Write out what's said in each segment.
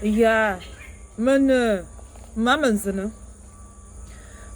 Ya, mene, mamenzene,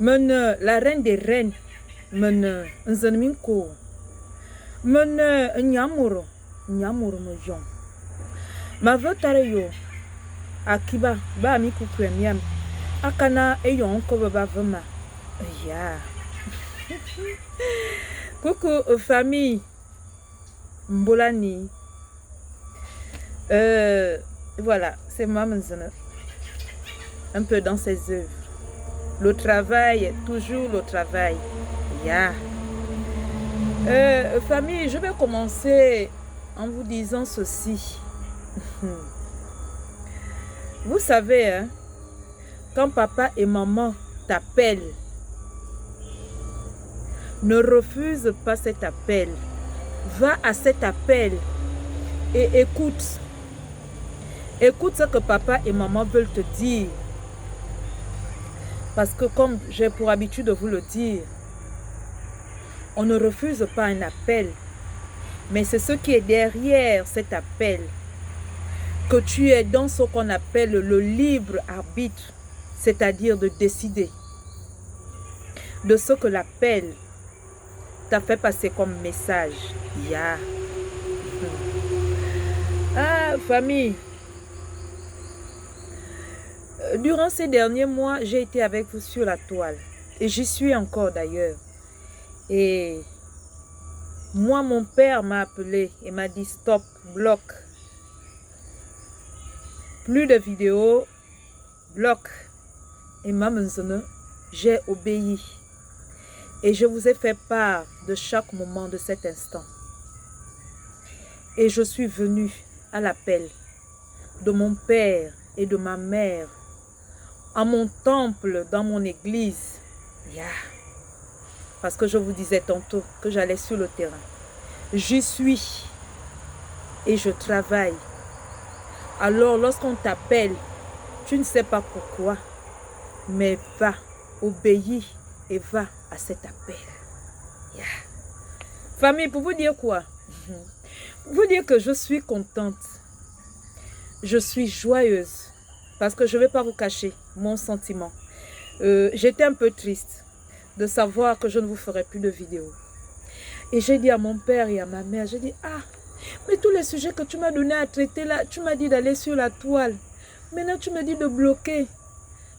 mene, la reine des reines, mene, nzenminko, mene, nyamuro me yon. Ma votare yo, akiba, ba mi kukwe miam, akana e yon ko ba vema. Ya. Coucou famille Mbolani. Voilà, c'est Mamenzene. Un peu dans ses œuvres. Le travail, toujours le travail. Yeah. Famille, je vais commencer en vous disant ceci. Vous savez, hein, quand papa et maman t'appellent, ne refuse pas cet appel. Va à cet appel et écoute. Écoute ce que papa et maman veulent te dire. Parce que comme j'ai pour habitude de vous le dire, on ne refuse pas un appel. Mais c'est ce qui est derrière cet appel. Que tu es dans ce qu'on appelle le libre arbitre. C'est-à-dire de décider de ce que l'appel t'a fait passer comme message. Yeah. Ah, famille. Durant ces derniers mois, j'ai été avec vous sur la toile. Et j'y suis encore d'ailleurs. Et moi, mon père m'a appelé et m'a dit stop, bloque. Plus de vidéos, bloque. Et maintenant, j'ai obéi. Et je vous ai fait part de chaque moment de cet instant. Et je suis venue à l'appel de mon père et de ma mère, à mon temple, dans mon église. Yeah. Parce que je vous disais tantôt que j'allais sur le terrain. J'y suis et je travaille. Alors lorsqu'on t'appelle, tu ne sais pas pourquoi, mais va, obéis et va à cet appel. Yeah. Famille, pour vous dire quoi? Pour vous dire que je suis contente. Je suis joyeuse. Parce que je ne vais pas vous cacher mon sentiment. J'étais un peu triste de savoir que je ne vous ferai plus de vidéos. Et j'ai dit à mon père et à ma mère, j'ai dit, ah, mais tous les sujets que tu m'as donné à traiter là, tu m'as dit d'aller sur la toile. Maintenant, tu me dis de bloquer.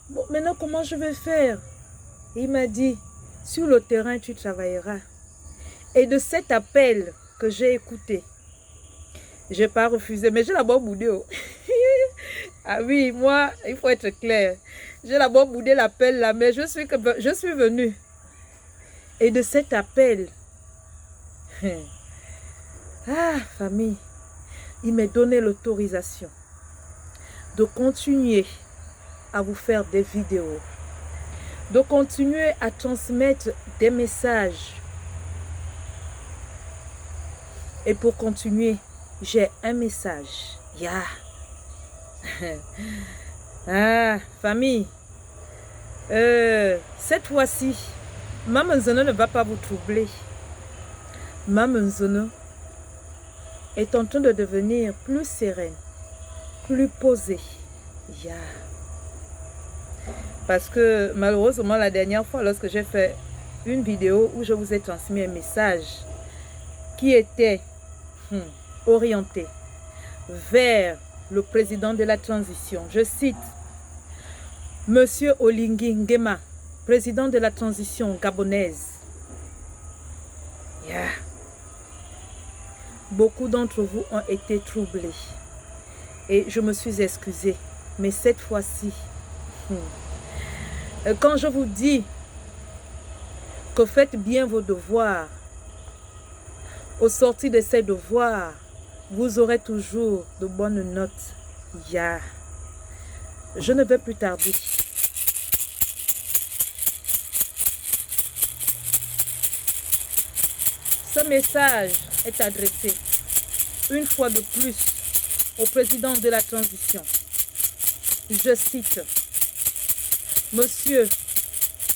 Bon, maintenant, comment je vais faire? Et il m'a dit, sur le terrain, tu travailleras. Et de cet appel que j'ai écouté, je n'ai pas refusé, mais j'ai d'abord boudé. Ah oui, moi, il faut être clair. J'ai d'abord boudé l'appel là, mais je suis venue. Et de cet appel, ah, famille, il m'a donné l'autorisation de continuer à vous faire des vidéos, de continuer à transmettre des messages. Et pour continuer, j'ai un message. Yeah. Ah, famille. Cette fois-ci, Mamenzene ne va pas vous troubler. Mamenzene est en train de devenir plus sereine, plus posée. Yeah. Parce que malheureusement, la dernière fois, lorsque j'ai fait une vidéo où je vous ai transmis un message qui était orienté vers le président de la transition. Je cite, Monsieur Olingi Nguema, président de la transition gabonaise. Yeah. Beaucoup d'entre vous ont été troublés. Et je me suis excusée. Mais cette fois-ci, quand je vous dis que faites bien vos devoirs, au sortir de ces devoirs, vous aurez toujours de bonnes notes. Yeah. Je ne vais plus tarder. Ce message est adressé une fois de plus au président de la transition. Je cite, Monsieur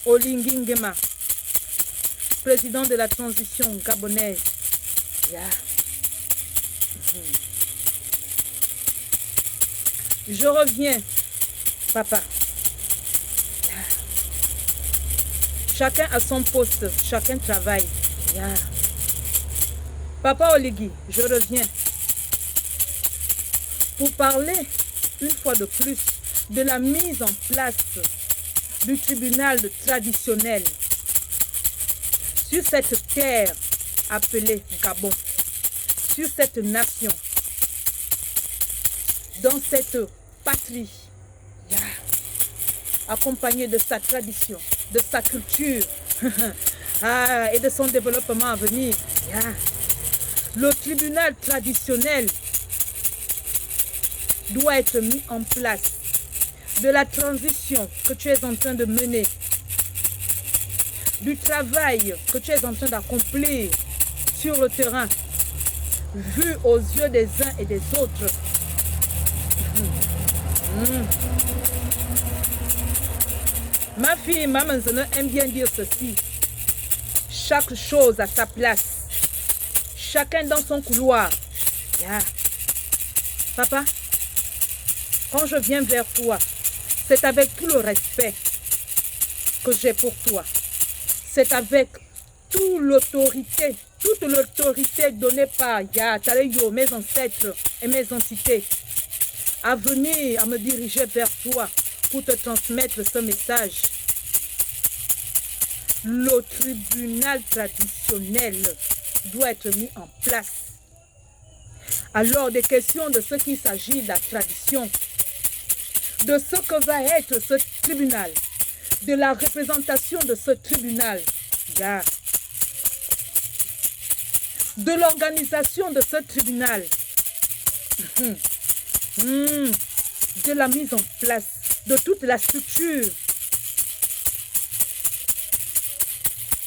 Olingi Nguema, président de la transition gabonaise. Yeah. Je reviens, papa. Chacun a son poste, chacun travaille. Yeah. Papa Oligui, je reviens pour parler une fois de plus de la mise en place du tribunal traditionnel sur cette terre appelée Gabon, sur cette nation, dans cette patrie, yeah, accompagnée de sa tradition, de sa culture et de son développement à venir. Yeah. Le tribunal traditionnel doit être mis en place de la transition que tu es en train de mener, du travail que tu es en train d'accomplir sur le terrain, vu aux yeux des uns et des autres. Ma fille, Maman Zene, aime bien dire ceci. Chaque chose à sa place. Chacun dans son couloir. Yeah. Papa, quand je viens vers toi, c'est avec tout le respect que j'ai pour toi. C'est avec toute l'autorité donnée par Yataleyo, mes ancêtres et mes entités, à venir, à me diriger vers toi pour te transmettre ce message. Le tribunal traditionnel doit être mis en place. Alors, des questions de ce qu'il s'agit de la tradition, de ce que va être ce tribunal, de la représentation de ce tribunal, yeah, de l'organisation de ce tribunal, de la mise en place de toute la structure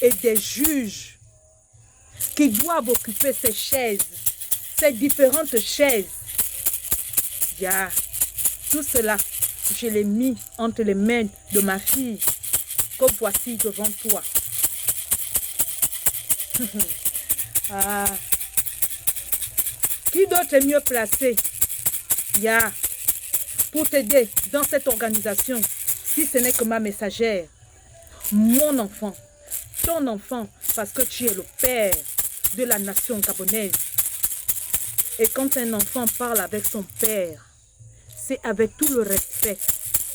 et des juges qui doivent occuper ces chaises, ces différentes chaises. Yeah. Tout cela, je l'ai mis entre les mains de ma fille, que voici devant toi. Qui d'autre est mieux placé, yeah, pour t'aider dans cette organisation, si ce n'est que ma messagère, mon enfant, ton enfant, parce que tu es le père de la nation gabonaise. Et quand un enfant parle avec son père, c'est avec tout le respect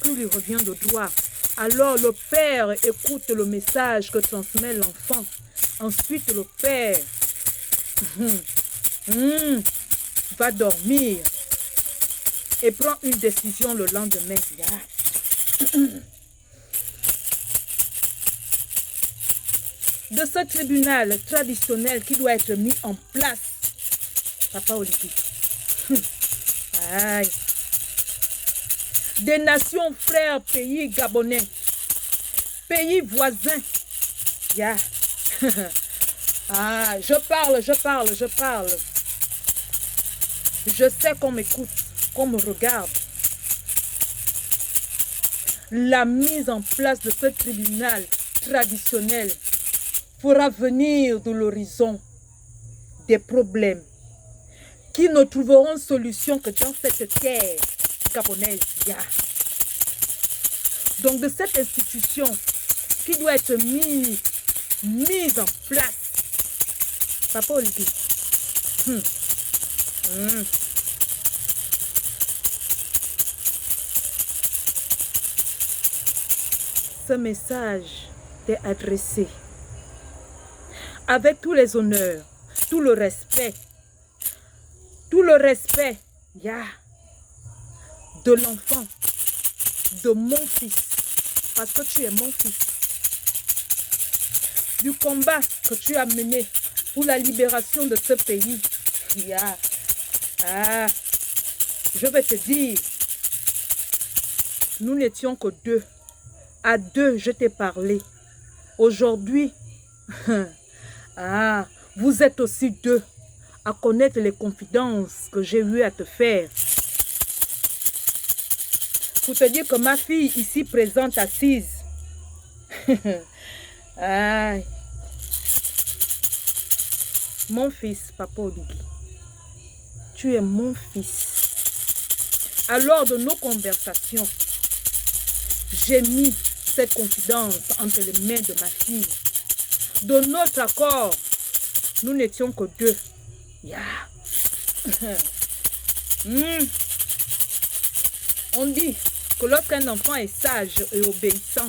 qu'il lui revient de droit. Alors le père écoute le message que transmet l'enfant. Ensuite le père va dormir et prend une décision le lendemain. De ce tribunal traditionnel qui doit être mis en place, Papa Oligui. Aïe. Des nations frères, pays gabonais, pays voisins. Yeah. Je parle. Je sais qu'on m'écoute, qu'on me regarde. La mise en place de ce tribunal traditionnel fera venir de l'horizon des problèmes qui ne trouveront solution que dans cette terre gabonaise. Yeah. Donc de cette institution qui doit être mise en place. Papa Oligui. Ce message t'est adressé avec tous les honneurs, tout le respect, yeah, de l'enfant, de mon fils, parce que tu es mon fils, du combat que tu as mené pour la libération de ce pays. Yeah. Je vais te dire, nous n'étions que deux. À deux, je t'ai parlé. Aujourd'hui, vous êtes aussi deux à connaître les confidences que j'ai eu à te faire. Pour te dire que ma fille ici présente assise, mon fils, Papa Oligui, tu es mon fils. Alors de nos conversations, j'ai mis cette confidence entre les mains de ma fille. De notre accord, nous n'étions que deux. Yeah. On dit que lorsqu'un enfant est sage et obéissant,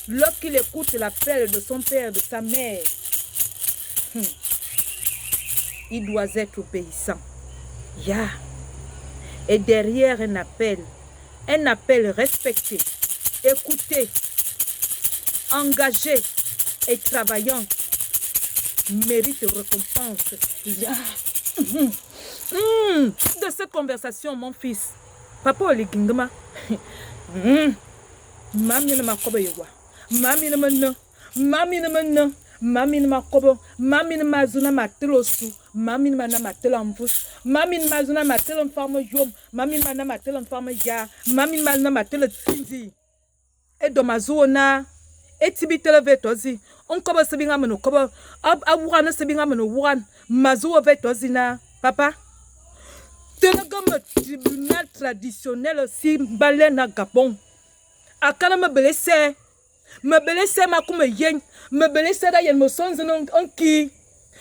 lorsqu'il écoute l'appel de son père, de sa mère, il doit être obéissant. Yeah. Et derrière un appel respecté, écouté, engagé et travaillant, mérite récompense. Yeah. De cette conversation, mon fils, papa oligingama, mami na makobo yewa, mami na manna, mami na manna, mami na makobo, mami na mazuna matelosu, mami na matelo ambus, mami na mazuna matelo farma yom, mami na matelo farma ya, mami na matelo tinzi. Et domazona, et tibitele vetozi, on kobo sebinga meno kobo, awurana sebinga meno wuran, mazo vetozi na, papa. Comme tribunal traditionnel aussi balé na Gabon. Akana me blessé ma kume yen, me blessé da yen mo sonze non onki,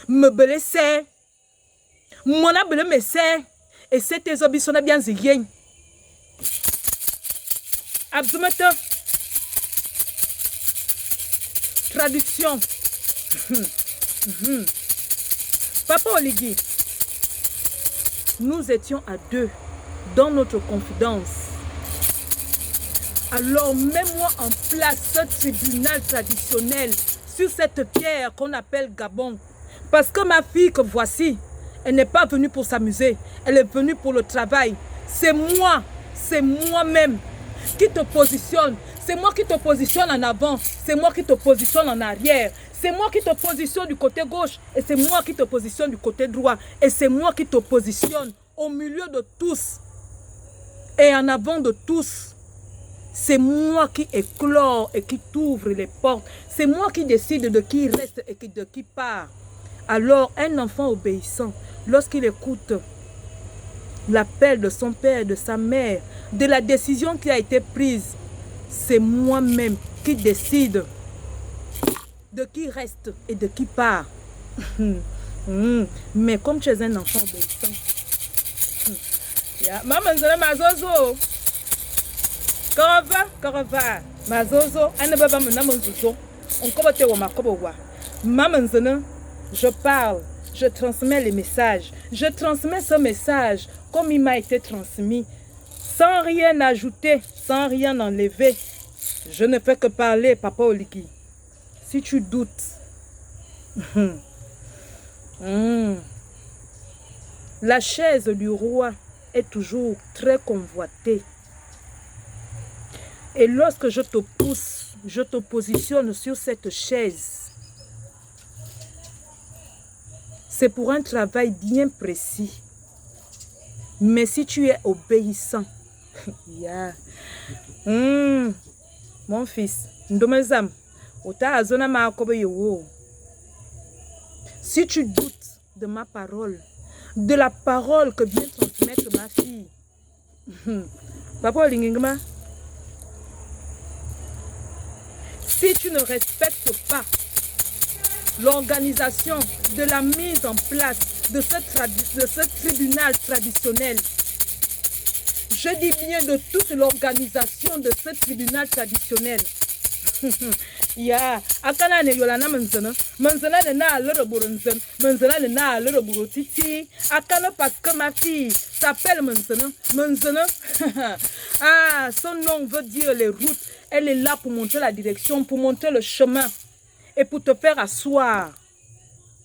me blessé. Mona bele me c'est et c'était obisona bien yen. Abzumata tradition. Papa Oligui, nous étions à deux dans notre confidence. Alors mets-moi en place ce tribunal traditionnel sur cette terre qu'on appelle Gabon. Parce que ma fille que voici, elle n'est pas venue pour s'amuser, elle est venue pour le travail. C'est moi-même qui te positionne. C'est moi qui te positionne en avant, c'est moi qui te positionne en arrière. C'est moi qui te positionne du côté gauche et c'est moi qui te positionne du côté droit. Et c'est moi qui te positionne au milieu de tous et en avant de tous. C'est moi qui éclore et qui t'ouvre les portes. C'est moi qui décide de qui reste et de qui part. Alors un enfant obéissant, lorsqu'il écoute l'appel de son père et de sa mère, de la décision qui a été prise, c'est moi-même qui décide de qui reste et de qui part. Mais comme tu es un enfant obéissant, maman, je mazozo. Karava, mazozo, anababa menamonzo. On kobote wa makobowa. Maman, je parle, je transmets les messages. Je transmets ce message comme il m'a été transmis, sans rien ajouter, sans rien enlever. Je ne fais que parler, papa Oligui. Si tu doutes, la chaise du roi est toujours très convoitée. Et lorsque je te pousse, je te positionne sur cette chaise, c'est pour un travail bien précis. Mais si tu es obéissant, yeah. Mon fils, si tu doutes de ma parole, de la parole que vient transmettre ma fille, Papa Olingingma, si tu ne respectes pas l'organisation de la mise en place de ce tribunal traditionnel, je dis bien de toute l'organisation de ce tribunal traditionnel. Ya, akana ne yolana manzana ne na le boronzen, manzana ne na le borotiti, akana parce que ma fille s'appelle manzana. Ah, son nom veut dire les routes. Elle est là pour montrer la direction, pour montrer le chemin et pour te faire asseoir.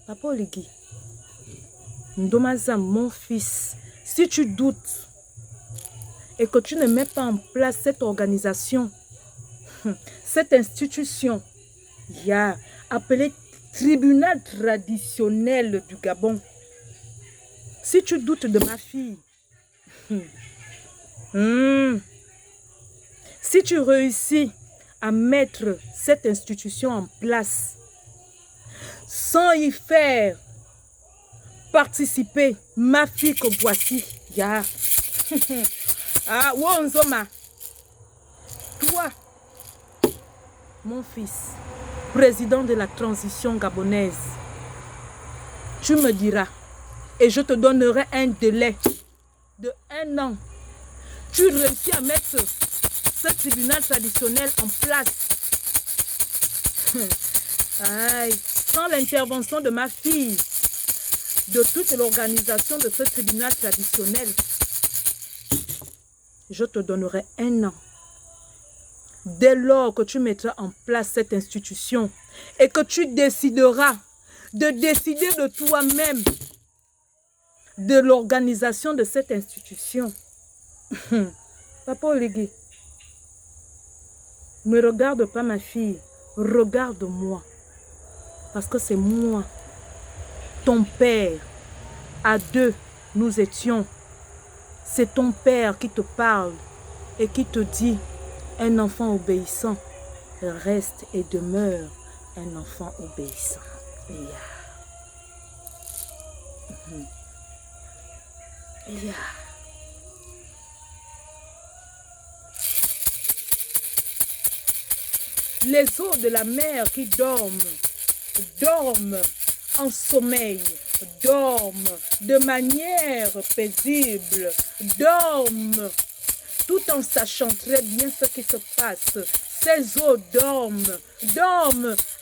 Papa Oligui, Ndomazam, mon fils, si tu doutes et que tu ne mets pas en place cette organisation, cette institution, appelée tribunal traditionnel du Gabon, si tu doutes de ma fille, si tu réussis à mettre cette institution en place sans y faire participer ma fille que voici, Ah, Wonzoma. Toi, mon fils, président de la transition gabonaise, tu me diras et je te donnerai un délai de 1 an. Tu réussis à mettre ce tribunal traditionnel en place. Aïe, sans l'intervention de ma fille, de toute l'organisation de ce tribunal traditionnel, je te donnerai 1 an. Dès lors que tu mettras en place cette institution et que tu décideras de décider de toi-même de l'organisation de cette institution. Papa Oligui, ne regarde pas ma fille, regarde-moi. Parce que c'est moi, ton père. À deux, nous étions. C'est ton père qui te parle et qui te dit, un enfant obéissant reste et demeure un enfant obéissant. Les eaux de la mer qui dorment en sommeil, dorment de manière paisible, dorment tout en sachant très bien ce qui se passe. Ces eaux dorment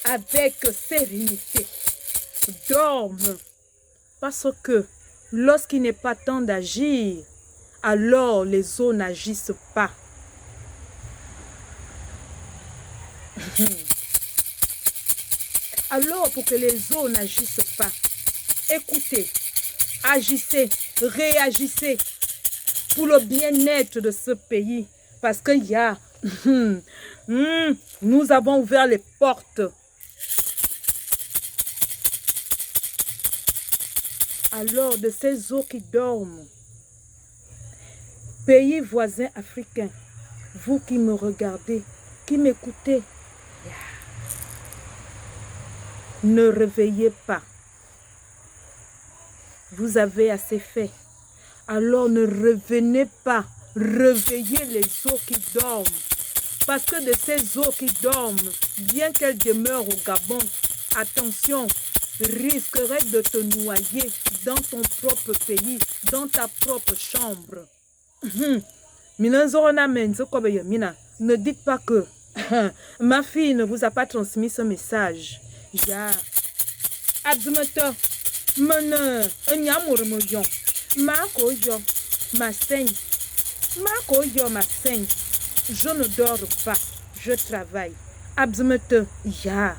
avec sérénité, dorment parce que lorsqu'il n'est pas temps d'agir, alors les eaux n'agissent pas. Alors, pour que les eaux n'agissent pas, écoutez, agissez, réagissez pour le bien-être de ce pays. Parce qu'il y a, nous avons ouvert les portes. Alors, de ces eaux qui dorment, pays voisins africains, vous qui me regardez, qui m'écoutez, ne réveillez pas. Vous avez assez fait. Alors ne revenez pas. Réveillez les eaux qui dorment. Parce que de ces eaux qui dorment, bien qu'elles demeurent au Gabon, attention, risqueraient de te noyer dans ton propre pays, dans ta propre chambre. Ne dites pas que ma fille ne vous a pas transmis ce message. Ya Adzumata Mene Enyamurmoyon Mako yo ma saigne. Mako yo ma saigne. Je ne dors pas, je travaille. Adzumata Ya